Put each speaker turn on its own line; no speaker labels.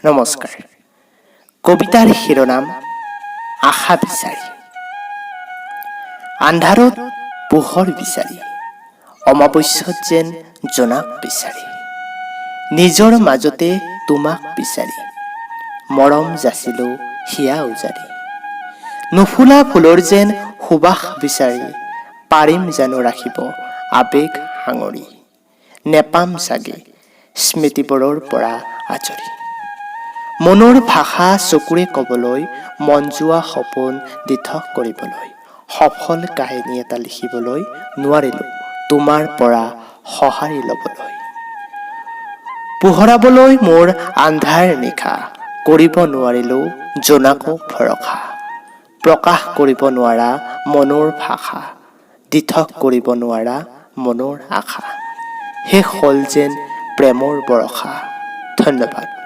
নমস্কাৰ। কবিতাৰ শিৰোনাম আশা বিচাৰি। আন্ধাৰত পোহৰ বিচাৰি, অমাৱস্যাত যেন জোনাক বিচাৰি, নিজৰ মাজতে তোমাক বিচাৰি, মৰম যাচিলো হিয়া উজাৰি। নুফুলা ফুলৰ যেন সুবাস বিচাৰি, পাৰিম জানো ৰাখিব আবেগ সাঙুৰি। নেপাম চাগে স্মৃতিবোৰৰ পৰা আজৰি। মনৰ ভাষা চকুৰে কবলৈ, মন যোৱা সপোন দিঠক কৰিবলৈ, সফল কাহিনী এটা লিখিবলৈ নোৱাৰিলো তোমাৰ পৰা সঁহাৰি লবলৈ। পোহৰাবলৈ মোৰ আন্ধাৰ নিশা, কৰিব নোৱাৰিলো জোনাকক ভৰসা। প্ৰকাশ কৰিব নোৱাৰা মনৰ ভাষা, দিঠক কৰিব নোৱাৰা মনৰ আশা। শেষ হ'ল যেন প্ৰেমৰ বৰষা। ধন্যবাদ।